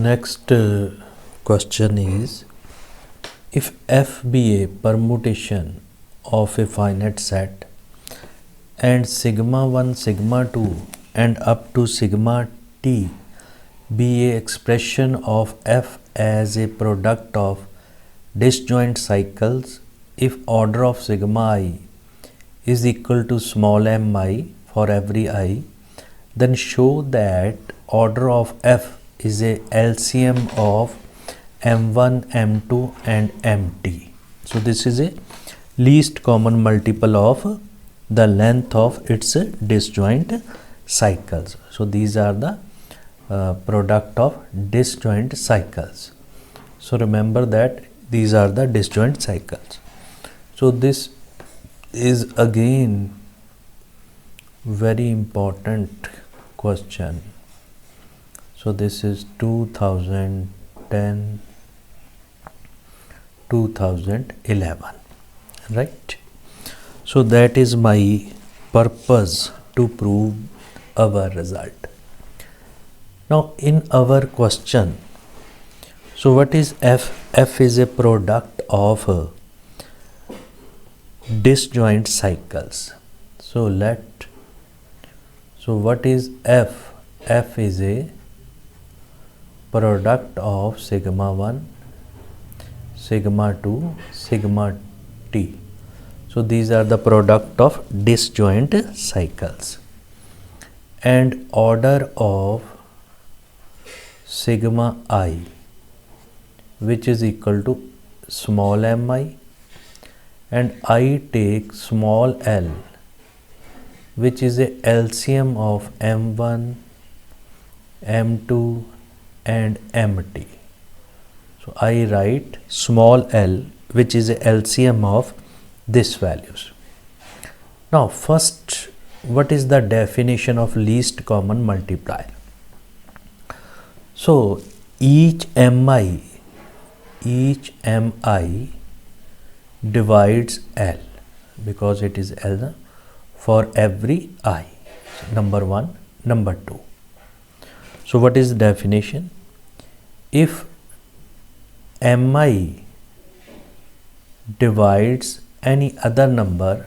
Next question is, if f be a permutation of a finite set and sigma 1, sigma 2 and up to sigma t be a expression of f as a product of disjoint cycles, if order of sigma I is equal to small m I for every I, then show that order of f is a LCM of m1, m2 and mt. So this is a least common multiple of the length of its disjoint cycles. So these are the product of disjoint cycles. So remember that these are the disjoint cycles. So this is again very important question. So this is 2010 2011, right? So that is my purpose to prove our result. Now in our question, so what is f? F is a product of disjoint cycles. So what is f? F is a product of sigma 1, sigma 2, sigma t. So these are the product of disjoint cycles. And order of sigma I, which is equal to small m I, and I take small l, which is a LCM of m1, m2 and mt. So I write small l, which is a LCM of these values. Now first, what is the definition of least common multiplier? So each mi divides l, because it is l for every I. So number 1, number 2. So what is the definition? If mi divides any other number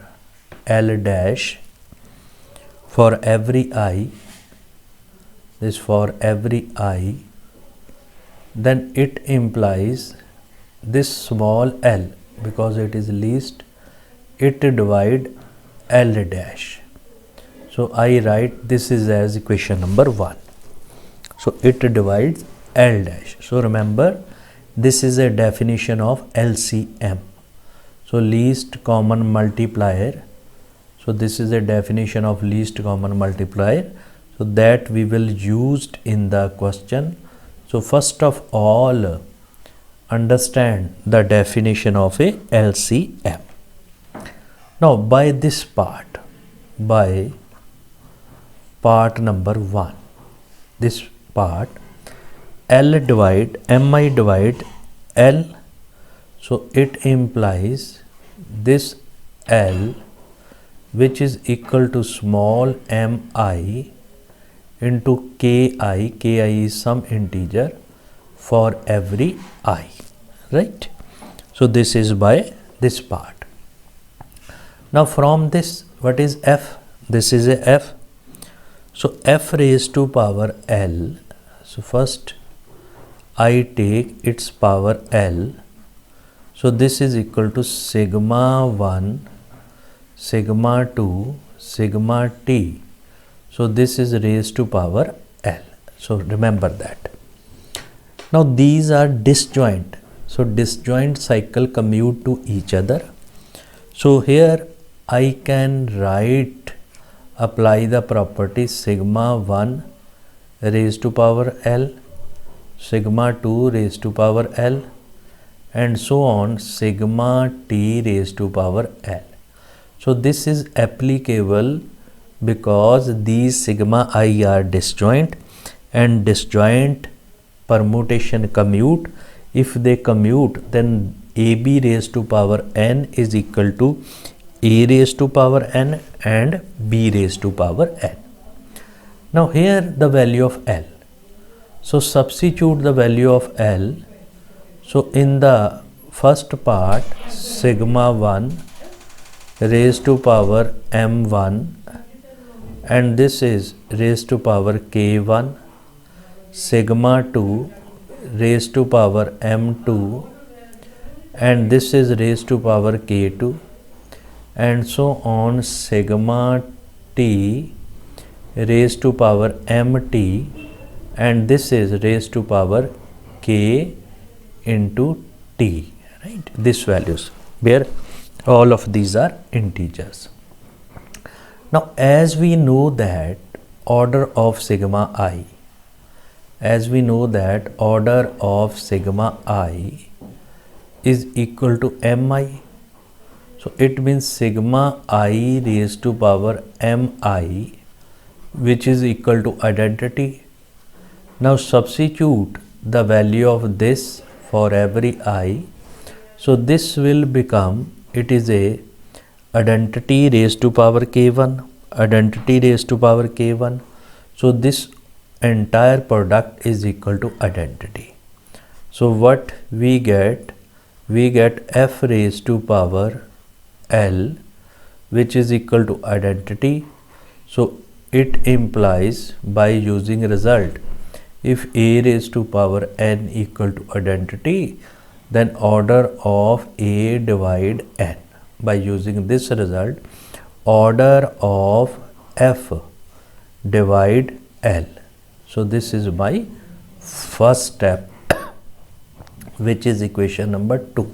l dash for every I, this for every I, then it implies this small l, because it is least, it divide l dash. So I write this is as equation number 1. So it divides l dash. So remember, this is a definition of LCM. So least common multiplier. So this is a definition of least common multiplier. So that we will use in the question. So first of all, understand the definition of a LCM. Now by this part, by part number 1, this part, mi divide l, so it implies this l, which is equal to small mi into ki is some integer for every I, right? So this is by this part. Now from this, what is f? This is a f. So f raised to power l. So first I take its power l. So this is equal to sigma 1, sigma 2, sigma t. So this is raised to power l. So remember that. Now these are disjoint. So disjoint cycle commute to each other. So here I can write, apply the property sigma 1 raised to power l, sigma 2 raised to power l, and so on, sigma t raised to power l. So this is applicable because these sigma I are disjoint, and disjoint permutation commute. If they commute, then ab raised to power n is equal to a raised to power n and b raised to power n. Now here the value of l. So substitute the value of L. So in the first part, sigma 1 raised to power m1, and this is raised to power k1, sigma 2 raised to power m2, and this is raised to power k2, and so on, sigma t raised to power mt, and this is raised to power k into t, right? These values where all of these are integers. Now as we know that order of sigma I, order of sigma I is equal to mi, so it means sigma I raised to power mi, which is equal to identity. Now substitute the value of this for every I. So this will become, it is a identity raised to power k1, identity raised to power k1. So this entire product is equal to identity. So what we get f raised to power L, which is equal to identity. So it implies, by using result, if a raised to power n equal to identity, then order of a divide n. By using this result, order of f divide L. So this is my first step, which is equation number 2.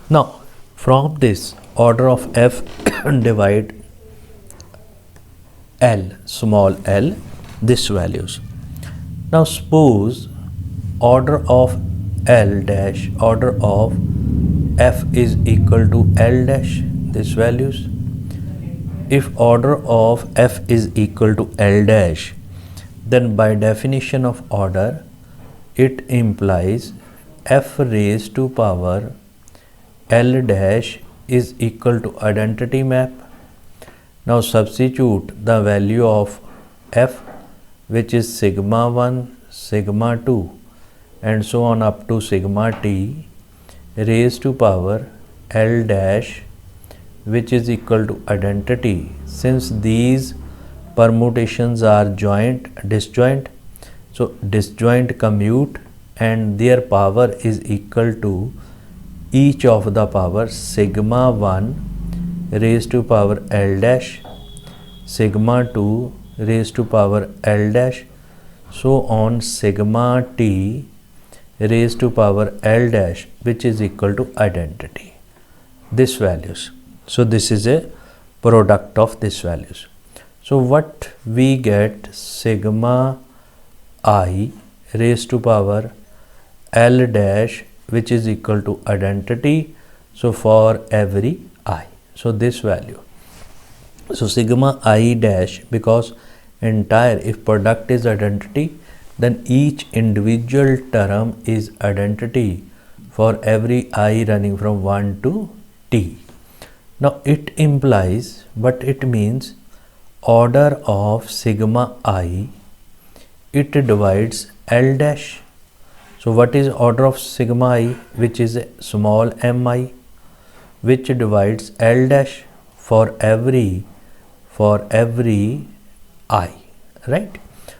Now from this, order of f divide L, small l, this values. Now suppose order of L dash, order of f is equal to L dash, this values. If order of f is equal to L dash, then by definition of order, it implies f raised to power L dash is equal to identity map. Now substitute the value of f, which is sigma 1, sigma 2, and so on up to sigma t raised to power L dash, which is equal to identity. Since these permutations are disjoint, so disjoint commute, and their power is equal to each of the power sigma 1 raised to power L dash, sigma 2 raised to power L dash, so on sigma t raised to power L dash, which is equal to identity. This values. So this is a product of these values. So what we get, sigma I raised to power L dash, which is equal to identity, so for every I. So this value. So sigma I dash, because entire, if product is identity, then each individual term is identity for every I running from 1 to t. Now it implies, what it means, order of sigma I, it divides L dash. So what is order of sigma I, which is a small mi, which divides L dash for every I, right?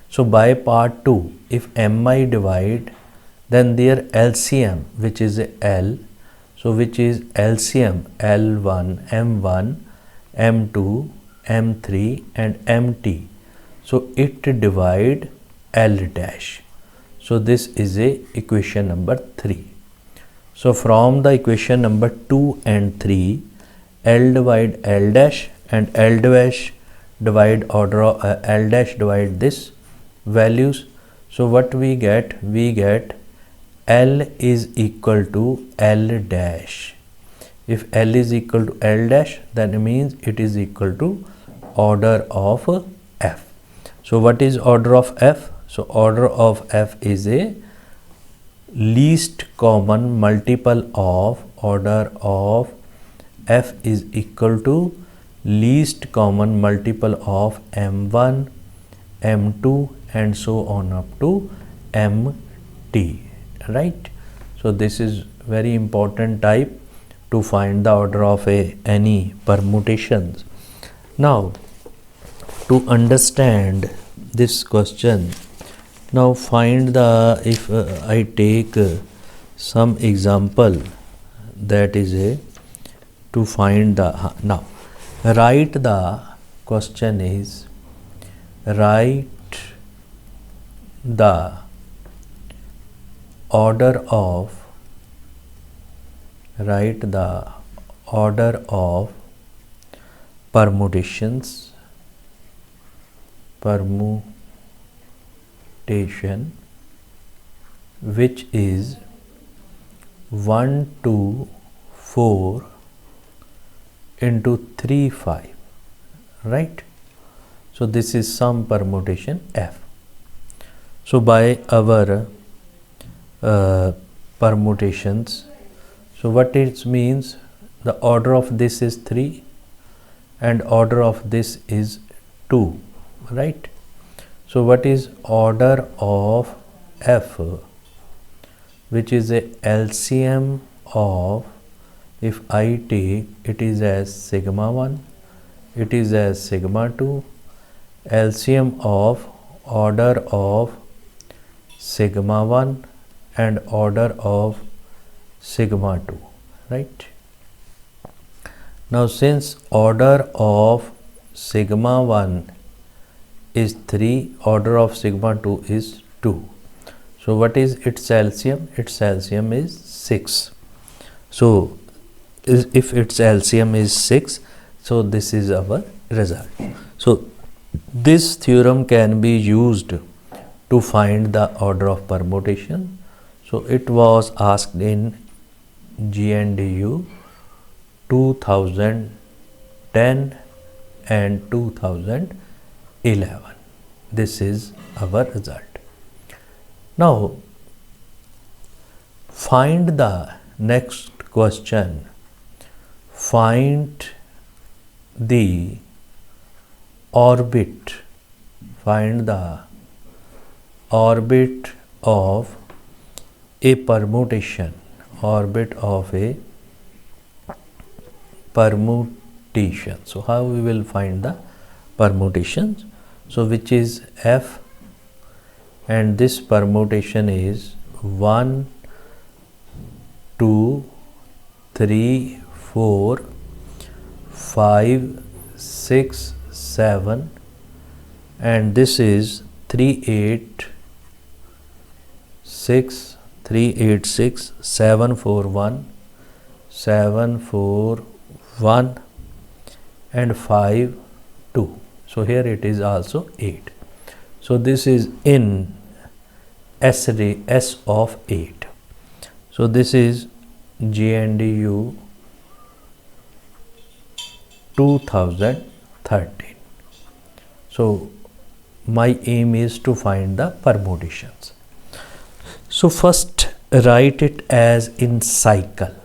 So by part 2, if mi divide, then their LCM, which is a L, so which is LCM L1, M1, M2, M3 and MT. So it divide L dash. So this is a equation number 3. So from the equation number 2 and 3, L divide L dash and L dash divide order of L dash divide this values. So what we get? We get L is equal to L dash. If L is equal to L dash, that means it is equal to order of F. So what is order of F? So order of F is a least common multiple of order of F is equal to least common multiple of M1, M2 and so on up to MT, right? So this is very important type to find the order of any permutations. Now to understand this question, now find the, if I take some example, that is to find the, now write the question is, write the order of permutation which is 1 2 4 into 3 5, right? So this is some permutation F. So by our permutations, so what it means, the order of this is 3 and order of this is 2, right? So what is order of F, which is a LCM of, if I take, it is as sigma 1, it is as sigma 2, LCM of order of sigma 1 and order of sigma 2, right? Now since order of sigma 1 is 3, order of sigma 2 is 2. So what is its LCM? Its LCM is 6. So if its LCM is 6, so this is our result. So this theorem can be used to find the order of permutation. So it was asked in GNDU 2010 and 2011. This is our result. Now find the next question. Find the orbit. Find the orbit of a permutation. Orbit of a permutation. So how we will find the permutations? So which is F, and this permutation is 1 2 3 4 5 6 7, and this is 3 8 6 3 8 6 7 4 1 7 4 1 and 5 2. So here it is also 8. So this is in S of 8. So this is GNDU 2013. So my aim is to find the permutations. So first write it as in cycle.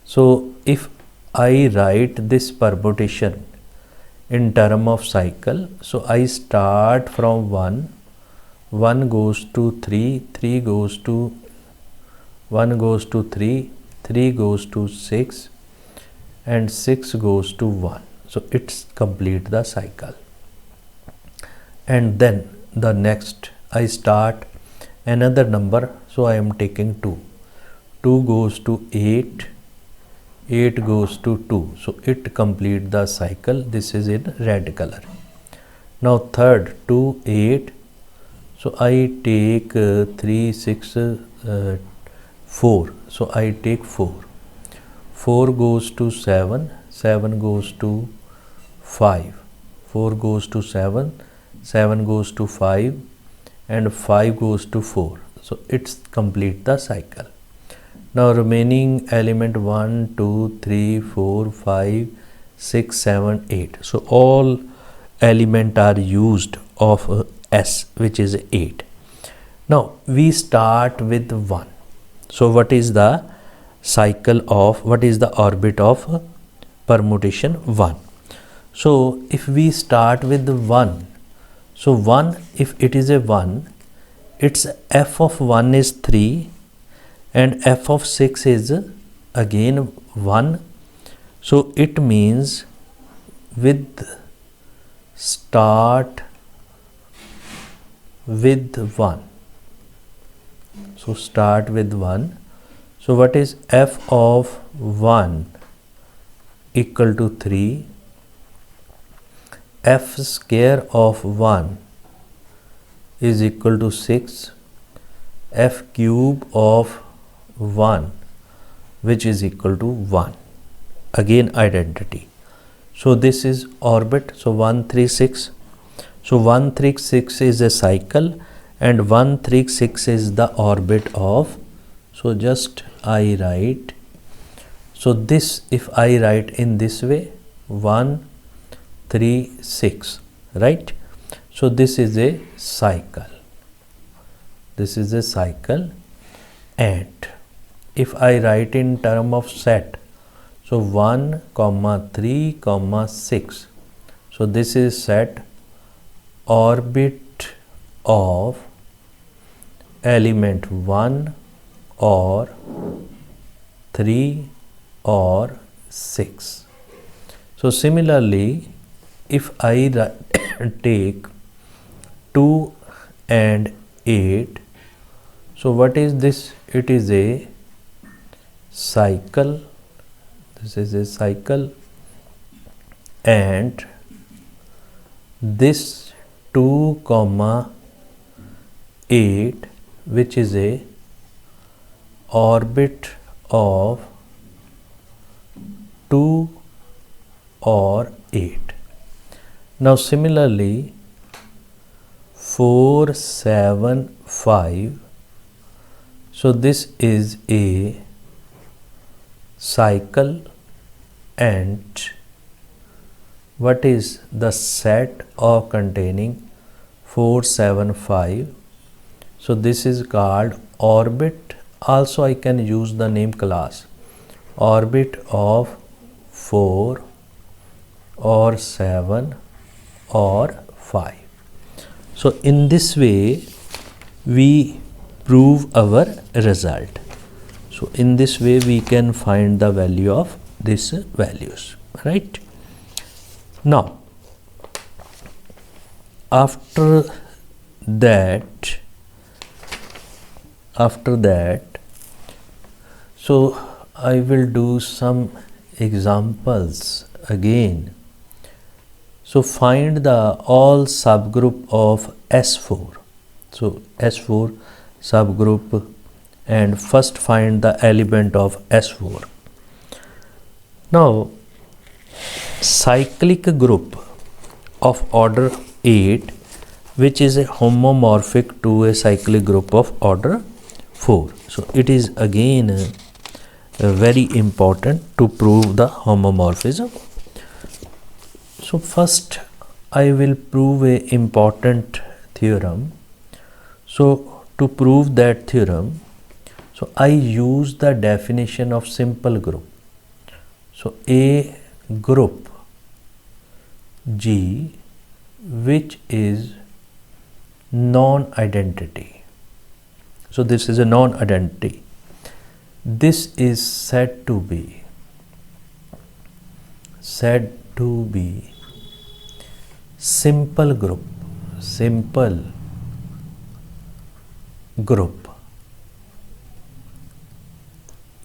So if I write this permutation in term of cycle, so I start from 1, 1 goes to 3, 3 goes to 1 goes to 3, 3 goes to 6 and 6 goes to 1. So it's complete the cycle. And then the next I start another number, so I am taking 2. 2 goes to 8, 8 goes to 2. So it complete the cycle. This is in red color. Now third 2 8. So I take 3 6 4. So I take 4. 4 goes to 7, 7 goes to 5, 4 goes to 7, 7 goes to 5 and 5 goes to 4. So it's complete the cycle. Now remaining element 1 2 3 4 5 6 7 8. So all element are used of S, which is 8. Now we start with 1. So what is the cycle of, what is the orbit of permutation? 1. So if we start with 1, so 1, if it is a 1, its f of 1 is 3 and f of 6 is again 1. So it means with start with 1. So start with 1. So what is f of 1 equal to 3? F square of 1 is equal to 6. F cube of 1 which is equal to 1. Again identity. So this is orbit. So 136. So 136 is a cycle and 136 is the orbit of. So just I write. So this, if I write in this way, 1 3 6, right? So this is a cycle. This is a cycle. And if I write in term of set, so 1 comma 3 comma 6, so this is set orbit of element 1 or 3 or 6. So similarly, if I take 2 and 8, so what is this? It is a cycle. This is a cycle, and this 2 comma 8 which is a orbit of 2 or 8. Now similarly 4 7 5, so this is a cycle, and what is the set of containing 4 7 5? So this is called orbit. Also I can use the name class, orbit of 4 or 7 or 5. So in this way we prove our result. So in this way we can find the value of these values, right? Now after that, so I will do some examples again. So find the all subgroup of S4. So S4 subgroup, and first find the element of S4. Now cyclic group of order 8 which is a homomorphic to a cyclic group of order 4. So it is again very important to prove the homomorphism. So first I will prove a important theorem. So to prove that theorem, so I use the definition of simple group. So a group G which is non-identity. So this is a non-identity. This is said to be simple group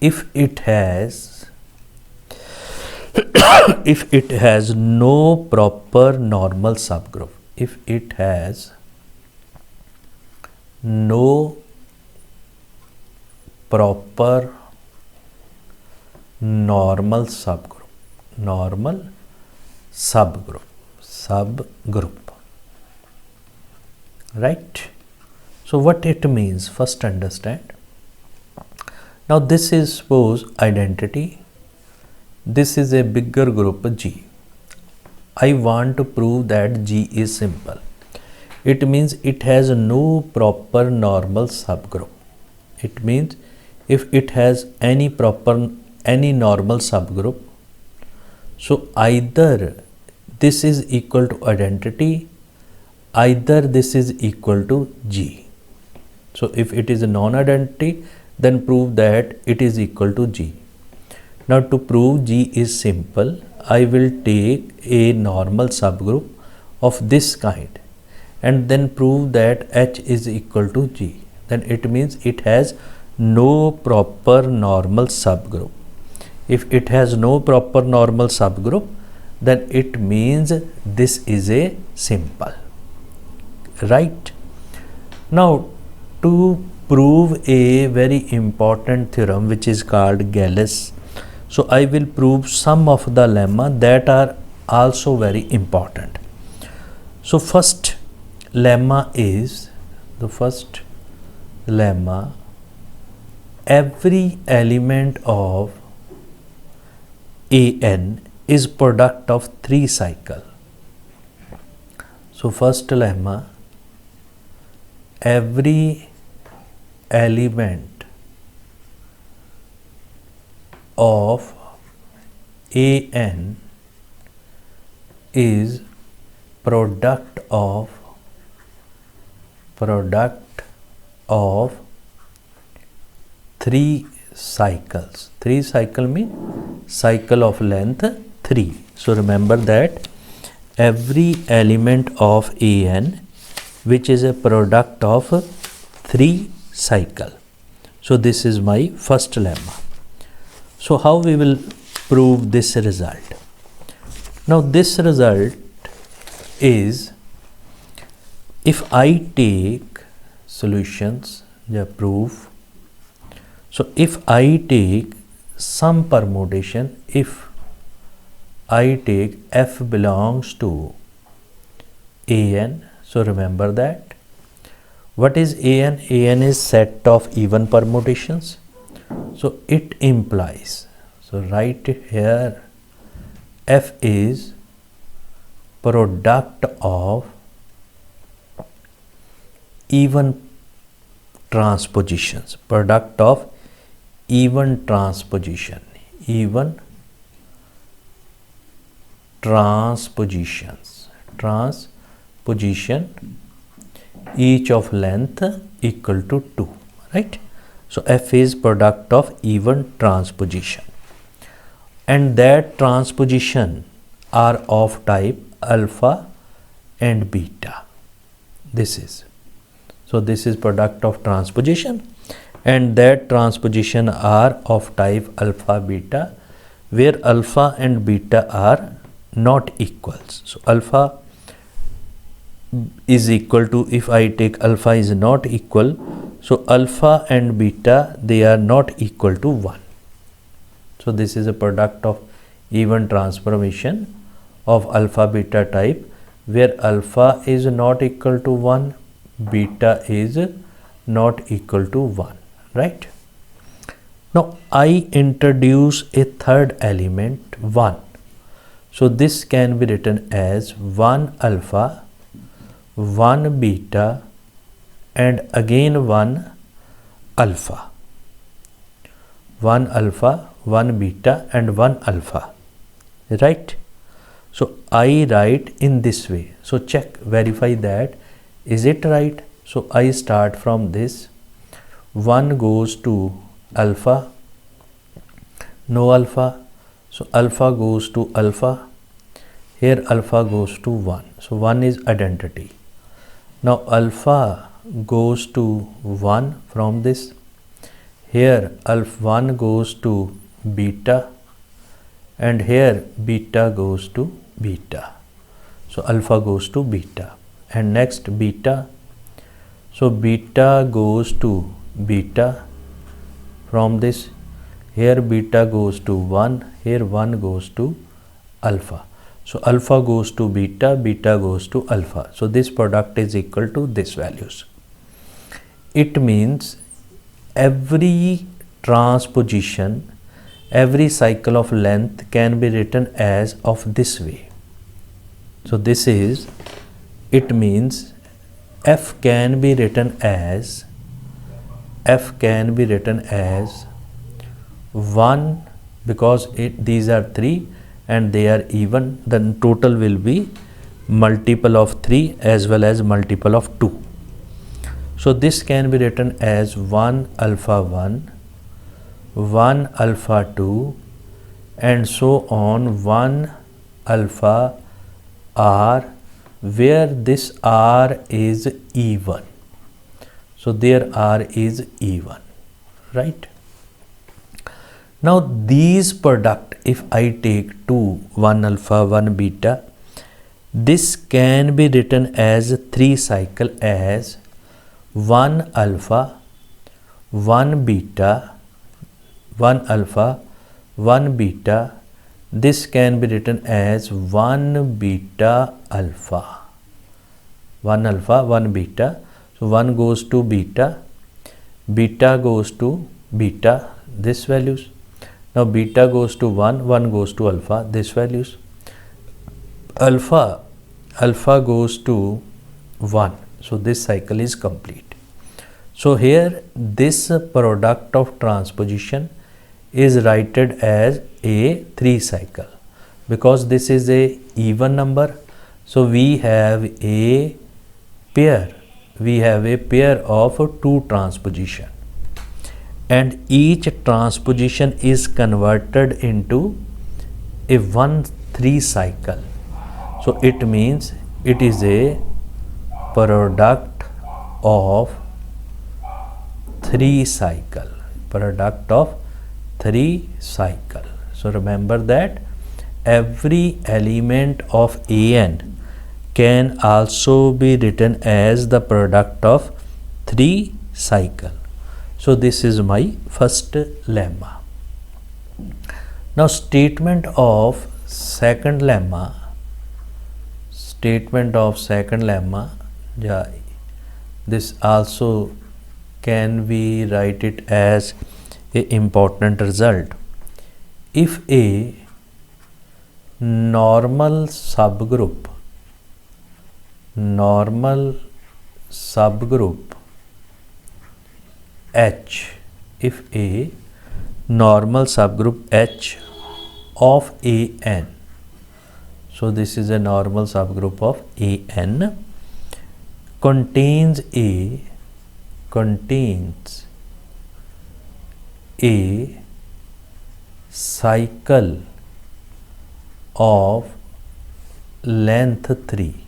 if it has no proper normal subgroup. If it has no proper normal subgroup, right? So what it means, first understand. Now this is suppose identity. This is a bigger group G. I want to prove that G is simple. It means it has no proper normal subgroup. It means if it has any normal subgroup, so either this is equal to identity, either this is equal to G. So if it is a non-identity, then prove that it is equal to G. Now to prove G is simple, I will take a normal subgroup of this kind and then prove that H is equal to G. Then it means it has no proper normal subgroup. If it has no proper normal subgroup, then it means this is a simple, right? Now to prove a very important theorem which is called Gallus, so I will prove some of the lemma that are also very important. So first lemma is, every element of An is product of 3 cycle. So first lemma, every element of An is product of 3 cycles. 3 cycle means cycle of length 3. So remember that every element of An which is a product of 3 cycle. So this is my first lemma. So how we will prove this result? Now this result is, if I take solutions, proof. So if I take some permutation, if I take F belongs to An, so remember that. What is An? An is set of even permutations. So it implies, so write here, F is product of even transpositions, product of even transposition, transposition each of length equal to 2, right? So F is product of even transposition, and that transposition are of type alpha and beta. This is product of transposition, and that transposition are of type alpha beta, where alpha and beta are not equals. So alpha is equal to, if I take alpha is not equal, so alpha and beta, they are not equal to 1. So this is a product of even transformation of alpha beta type, where alpha is not equal to 1, beta is not equal to 1, right? Now I introduce a third element 1. So this can be written as 1 alpha, 1 beta, and again 1 alpha. 1 alpha, 1 beta, and 1 alpha, right? So I write in this way. So check, verify that is it right. So I start from this, 1 goes to alpha, no alpha, so alpha goes to alpha, here alpha goes to 1, so 1 is identity. Now alpha goes to 1 from this, here alpha 1 goes to beta, and here beta goes to beta, so alpha goes to beta, and next beta, so beta goes to beta from this, here beta goes to 1, here 1 goes to alpha, so alpha goes to beta, beta goes to alpha, so this product is equal to this values. It means every transposition, every cycle of length can be written as of this way. So this is, it means F can be written as 1, because these are 3 and they are even, then total will be multiple of 3 as well as multiple of 2. So this can be written as 1 alpha 1, 1 alpha 2, and so on 1 alpha r, where this r is even. So there r is even, right? Now these product, if I take 2, 1 alpha 1 beta, this can be written as 3 cycle as 1 alpha 1 beta, 1 alpha 1 beta. This can be written as 1 beta alpha, 1 alpha 1 beta. So 1 goes to beta, beta goes to beta, this values. Now beta goes to 1, 1 goes to alpha, this values. Alpha goes to 1. So this cycle is complete. So here this product of transposition is written as a 3 cycle, because this is a even number. So we have a pair, of 2 transposition, and each transposition is converted into a 1-3 cycle. So it means it is a product of 3 cycle, So remember that every element of An can also be written as the product of 3 cycle. So this is my first lemma. Now statement of second lemma, yeah, this also can we write it as a important result. If a normal subgroup H, if a normal subgroup H of An, so this is a normal subgroup of An, contains a cycle of length 3,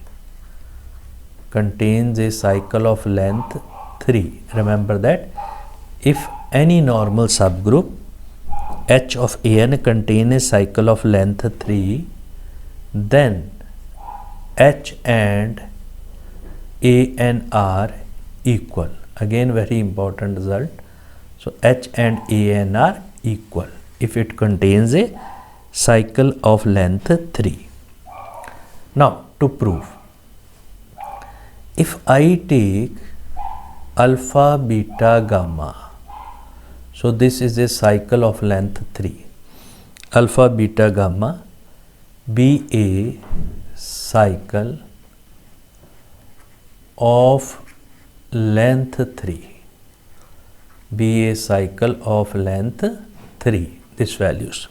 Remember that if any normal subgroup H of An contain a cycle of length 3, then H and An are equal. Again very important result. So H and An are equal if it contains a cycle of length 3. Now to prove, if I take alpha, beta, gamma, so this is a cycle of length 3, alpha, beta, gamma be a cycle of length 3, this values.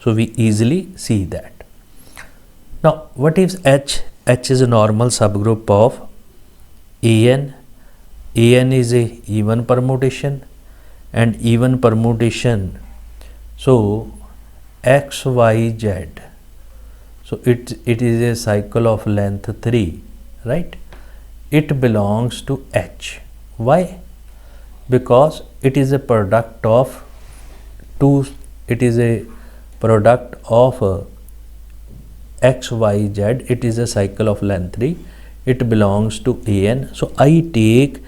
So we easily see that. Now what is H? H is a normal subgroup of An. An is a even permutation, and even permutation, so X, Y, Z, so it is a cycle of length 3, right? It belongs to H. Why? Because it is a product of X, Y, Z. It is a cycle of length 3. It belongs to An. So I take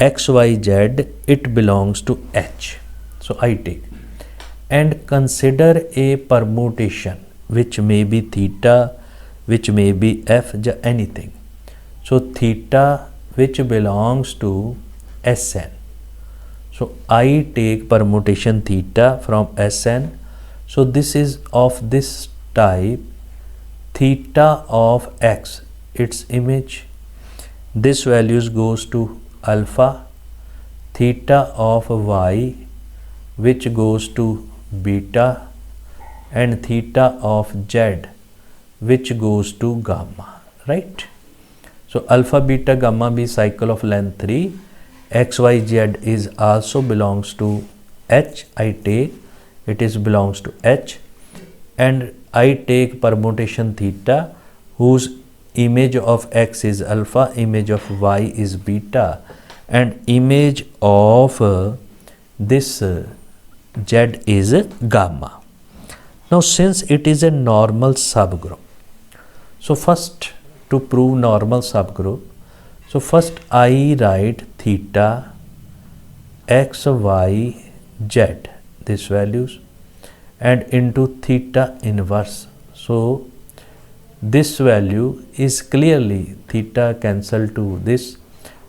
X, Y, Z. It belongs to H. So I take and consider a permutation which may be theta, which may be f, anything. So theta which belongs to Sn. So I take permutation theta from Sn. So this is of this type, theta of x, its image. This values goes to alpha, theta of y which goes to beta, and theta of z which goes to gamma, right? So alpha, beta, gamma be cycle of length 3, xyz is also belongs to H, I take it is belongs to H, and I take permutation theta whose image of x is alpha, image of y is beta, and image of this z is gamma. Now since it is a normal subgroup, so first to prove normal subgroup, so first I write theta x, y, z, these values, and into theta inverse. So this value is clearly theta cancel to this.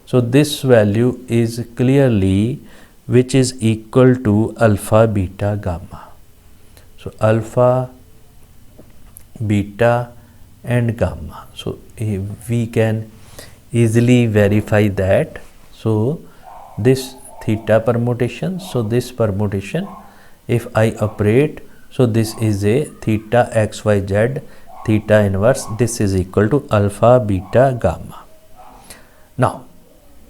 So this value is clearly which is equal to alpha, beta, gamma. So alpha, beta and gamma. So we can easily verify that. So this theta permutation, so this permutation if I operate, so this is a theta xyz theta inverse, this is equal to alpha, beta, gamma. Now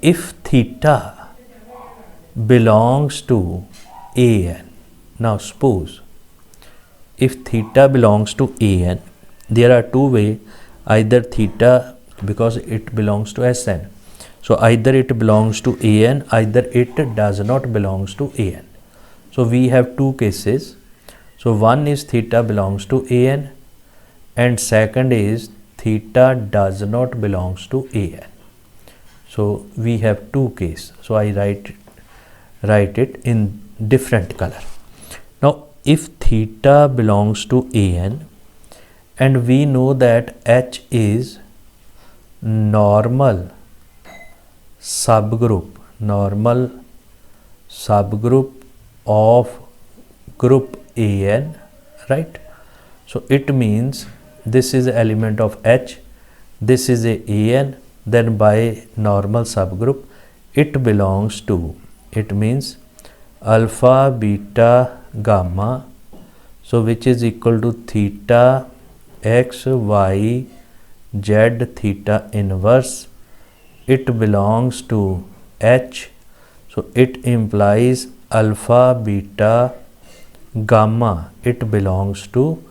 if theta belongs to an, now suppose if theta belongs to an, there are two ways, either theta, because it belongs to Sn, so either it belongs to an, either it does not belongs to an. So we have two cases. So one is theta belongs to an, and second is theta does not belongs to an. So we have two cases. So I write it in different color. Now if theta belongs to an, and we know that H is normal subgroup of group an, right? So it means this is element of H, this is a an, then by normal subgroup it belongs to, it means alpha, beta, gamma, so which is equal to theta x, y, z theta inverse, it belongs to H, so it implies alpha, beta, gamma, it belongs to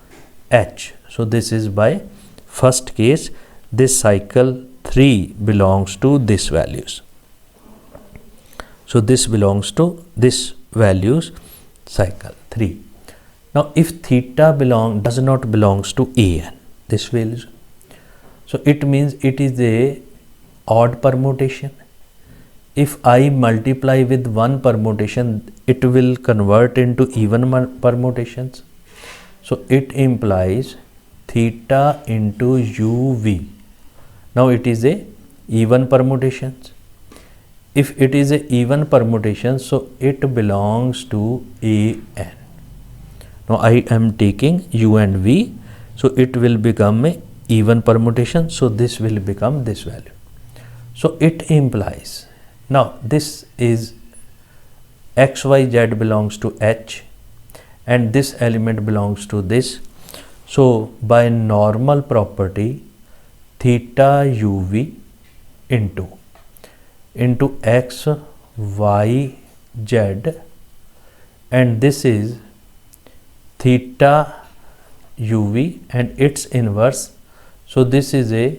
H. So this is by first case, this cycle 3 belongs to this values. So this belongs to this values cycle 3. Now if theta does not belongs to an, this values, so it means it is a odd permutation. If I multiply with one permutation, it will convert into even permutations. So it implies theta into uv. Now it is a even permutations. If it is a even permutation, so it belongs to an. Now I am taking u and v, so it will become a even permutation, so this will become this value. So it implies, now this is xyz belongs to H, and this element belongs to this. So by normal property, theta uv into x, y, z, and this is theta uv and its inverse. So this is a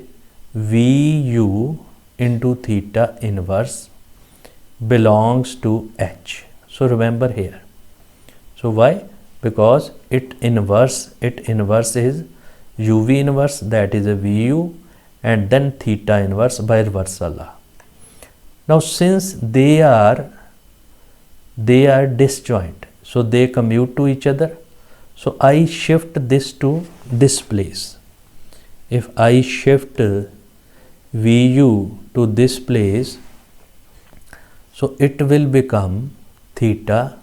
vu into theta inverse belongs to H. So remember here. So why? Because it inverse is uv inverse, that is a vu, and then theta inverse by reversal law. Now since they are disjoint, so they commute to each other, so I shift this to this place. If I shift vu to this place, so it will become theta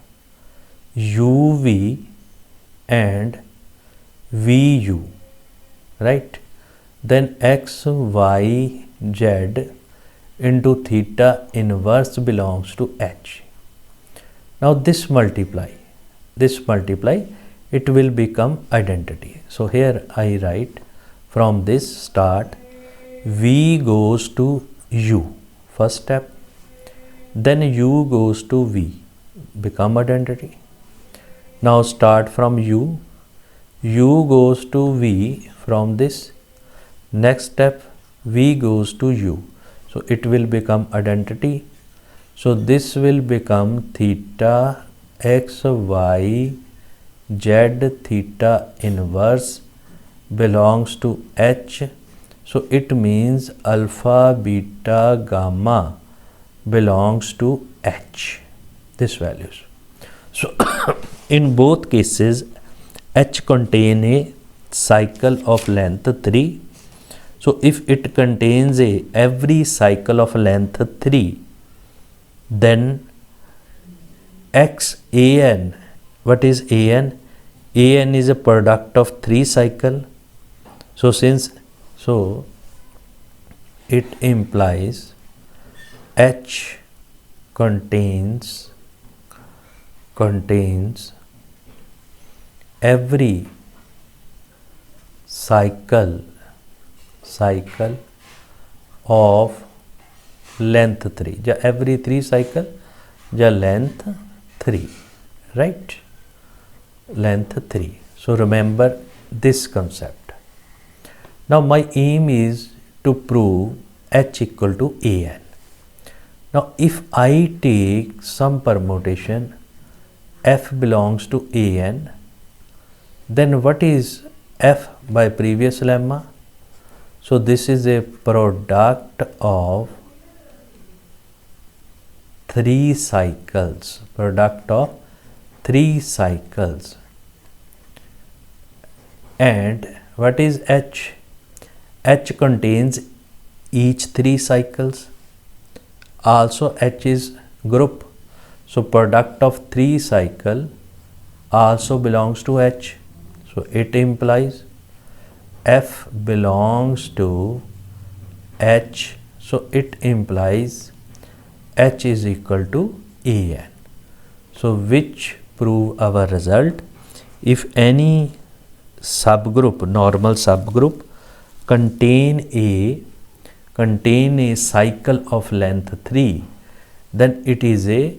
uv and vu, right? Then x, y, z into theta inverse belongs to H. Now this multiply, it will become identity. So here I write from this start, v goes to u, first step, then U goes to V, become identity. Now start from U goes to V from this. Next step, V goes to U. So it will become identity. So this will become theta x, y, z, theta inverse belongs to H. So it means alpha, beta, gamma belongs to H. This values. So in both cases, H contain a cycle of length 3. So if it contains every cycle of length 3, then XAN, what is AN? AN is a product of 3 cycle. So it implies H contains every cycle of length 3, या every 3 cycle या length 3, right? Length 3. So remember this concept. Now my aim is to prove H equal to AN. Now if I take some permutation F belongs to AN, then what is F by previous lemma? So this is a product of 3 cycles, and what is H? H contains each 3 cycles. Also H is group, so product of 3 cycle also belongs to H. So it implies F belongs to H. So it implies H is equal to AN. So which prove our result? If any subgroup, normal subgroup, contain a cycle of length 3, then it is a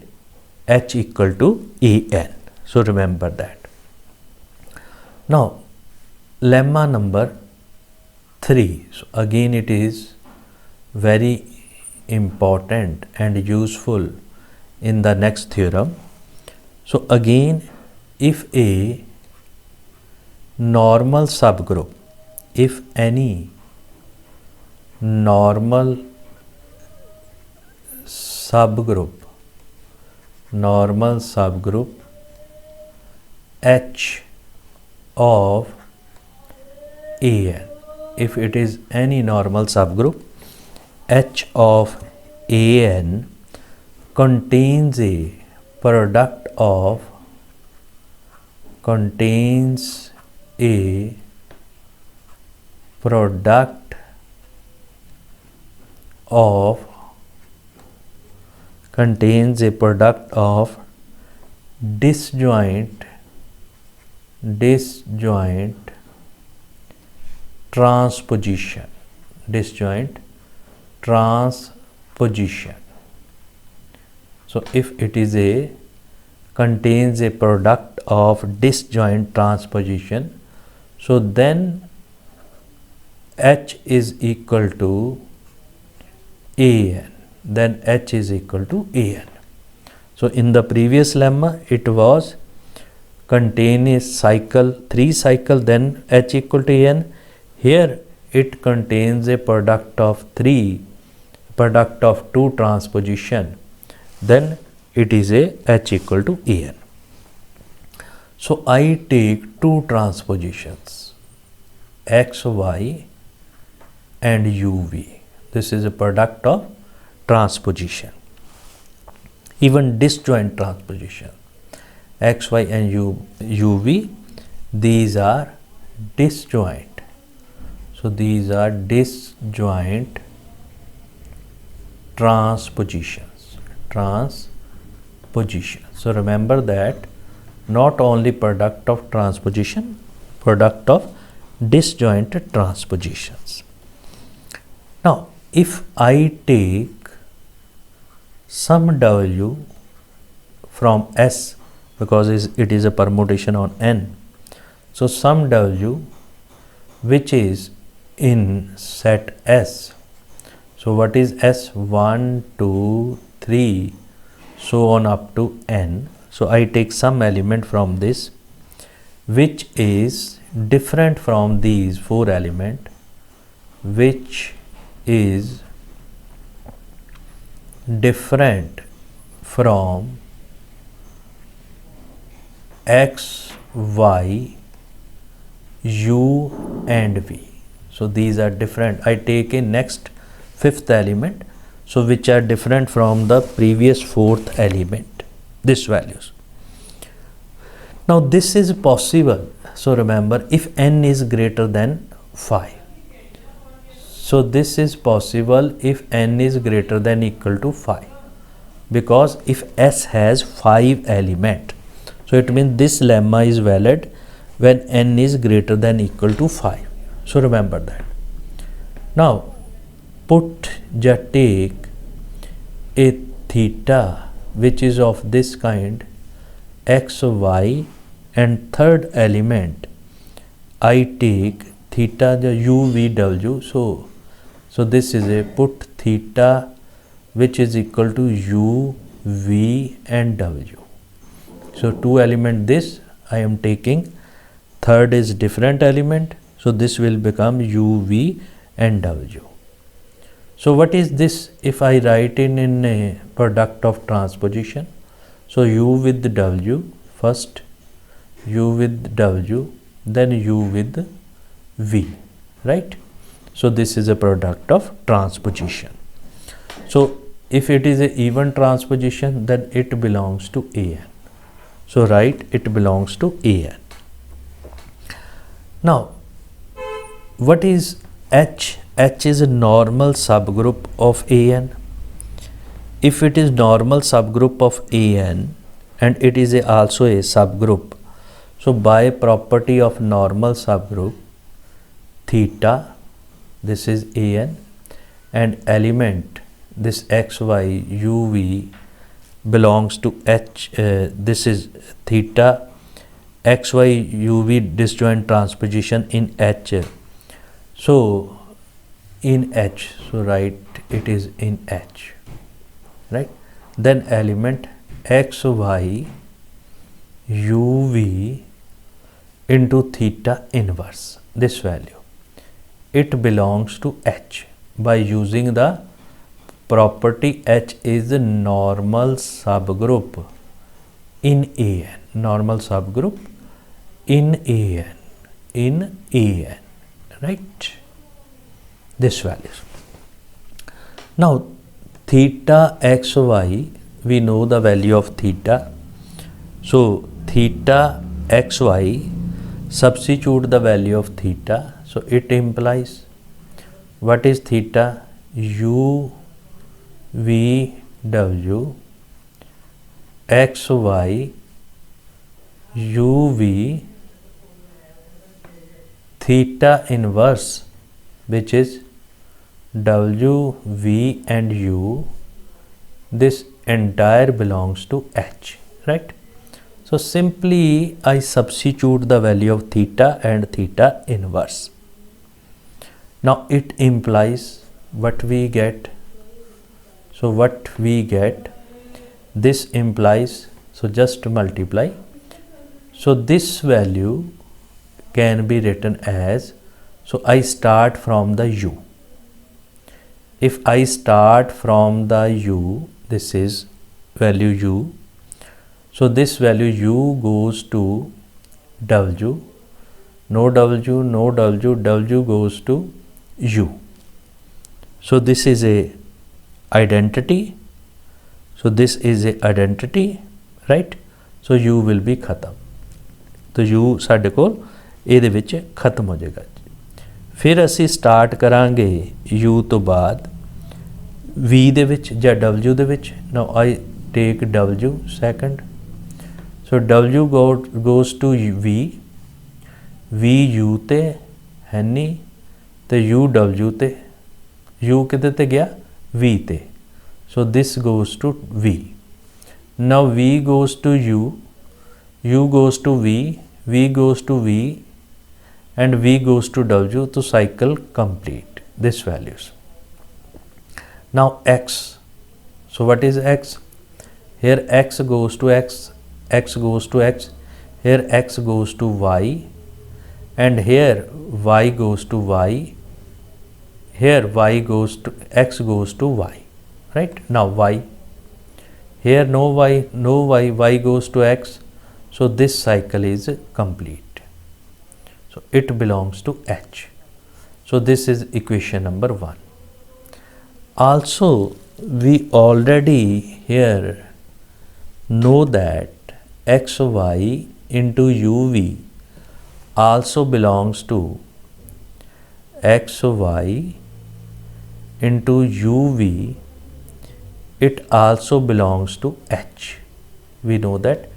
H equal to AN. So remember that. Now lemma number 3. So again it is very important and useful in the next theorem. So again, if a normal subgroup, if any normal subgroup H of AN, if it is any normal subgroup H of AN contains a product of disjoint transposition. So if it is contains a product of disjoint transposition, so then H is equal to AN. So in the previous lemma it was contain a cycle, 3 cycle, then H equal to AN. Here it contains a product of 2 transposition, then it is a H equal to AN. So I take 2 transpositions, X, Y and UV. This is a product of transposition. Even disjoint transposition, X, Y and UV, these are disjoint. So these are disjoint transpositions. So remember that not only product of transposition, product of disjoint transpositions. Now if I take some w from S, because it is a permutation on n. So some w which is in set S. So what is S? 1, 2, 3, so on up to n. So I take some element from this which is different from these 4 element, which is different from x, y, u and v. So these are different. I take a next 5th element, so which are different from the previous 4th element, this values. Now this is possible. So remember, if n is greater than 5. So this is possible if n is greater than equal to 5, because if S has 5 element, so it means this lemma is valid when n is greater than equal to 5. So remember that. Now take a theta which is of this kind, x, y, and 3rd element I take theta the u, v, w. So this is a put theta which is equal to u, v, and w. So 2 element this I am taking, 3rd is different element, so this will become u, v, and w. So what is this if I write in a product of transposition? So u with w first, u with w, then u with v, right? So this is a product of transposition. So if it is a even transposition, then it belongs to an. So write it belongs to an. Now what is H? H is a normal subgroup of an. If it is normal subgroup of an and it is also a subgroup, so by property of normal subgroup, theta, this is an, and element this x, y, u, v belongs to H. This is theta, x, y, u, v disjoint transposition in H. So in H, so write it is in H, right? Then element x, y, u, v into theta inverse, this value, it belongs to H by using the property H is the normal subgroup in an, normal subgroup in an, right? This values. Now theta x, y, we know the value of theta. So theta x, y, substitute the value of theta. So it implies, what is theta? U, v, w, x, y, u, v, theta inverse, which is w, v, and u. This entire belongs to H, right? So simply I substitute the value of theta and theta inverse. Now it implies what we get. So what we get, this implies, so just multiply. So this value can be written as, so I start from the u. If I start from the u, this is value u. So this value u goes to w, no w, no w, w goes to u. So this is a identity. So this is a identity, right? So u will be khatam. तो u ਸਾਡੇ ਕੋਲ ਇਹਦੇ ਵਿੱਚ ਖਤਮ ਹੋ ਜਾਏਗਾ। ਫਿਰ ਅਸੀਂ ਸਟਾਰਟ ਕਰਾਂਗੇ u ਤੋਂ ਬਾਅਦ v ਦੇ ਵਿੱਚ ਜਾਂ w ਦੇ ਵਿੱਚ। now I take w second, so w goes to v u ਤੇ ਹੈ ਨਹੀਂ ਤੇ u w ਤੇ, u ਕਿਤੇ ਤੇ ਗਿਆ v ਤੇ। So this goes to V. Now V goes to U, U goes to V goes to V, and V goes to W. To cycle complete. This values. Now X. So what is X? Here X goes to X, X goes to X, here X goes to Y, and here Y goes to Y, here Y goes to X goes to Y, right? Now Y, here no Y, Y goes to X, so this cycle is complete. So it belongs to H. So this is equation number 1. Also we already here know that xy into uv also belongs to xy into uv, it also belongs to H. We know that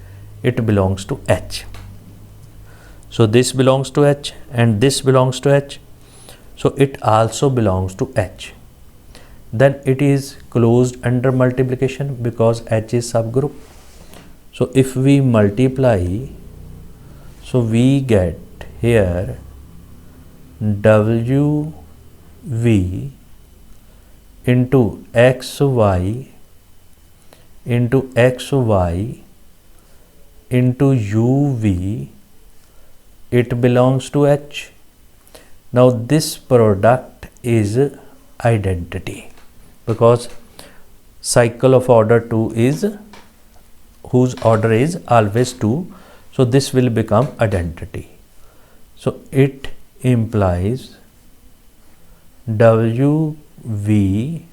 it belongs to H. So this belongs to H and this belongs to H. So it also belongs to H. Then it is closed under multiplication because H is subgroup. So if we multiply, so we get here WV into XY into XY into UV, it belongs to H. Now this product is identity because cycle of order 2 is whose order is always 2, so this will become identity. So it implies WV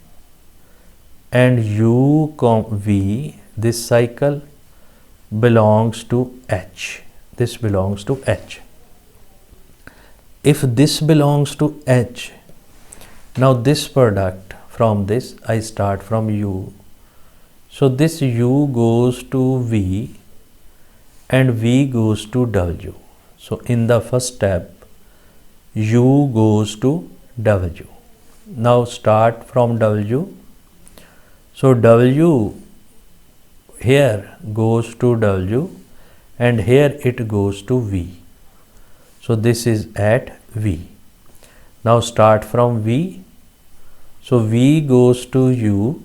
and UV, this cycle belongs to H. This belongs to H. If this belongs to H, now this product from this, I start from U. So this U goes to V and V goes to W. So in the first step, U goes to W. Now start from W. So W here goes to W and here it goes to V. So this is at V. Now start from V. So V goes to U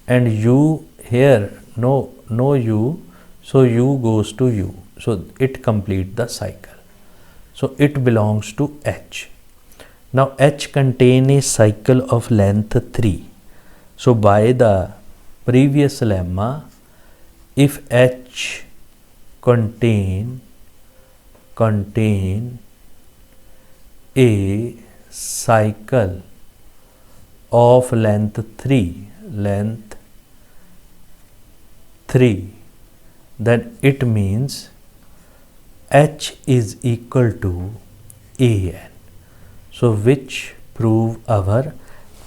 and U here no U, so U goes to U. So it complete the cycle. So it belongs to H. Now H contain a cycle of length 3. So by the previous lemma, if H contain a cycle of length 3, then it means H is equal to AN. So which prove our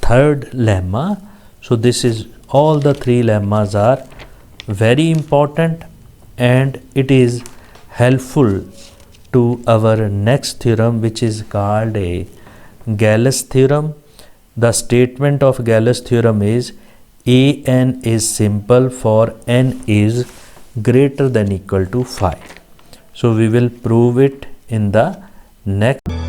third lemma. So this is all the 3 lemmas are very important and it is helpful to our next theorem, which is called a Gallus theorem. The statement of Gallus theorem is AN is simple for n is greater than equal to 5. So we will prove it in the next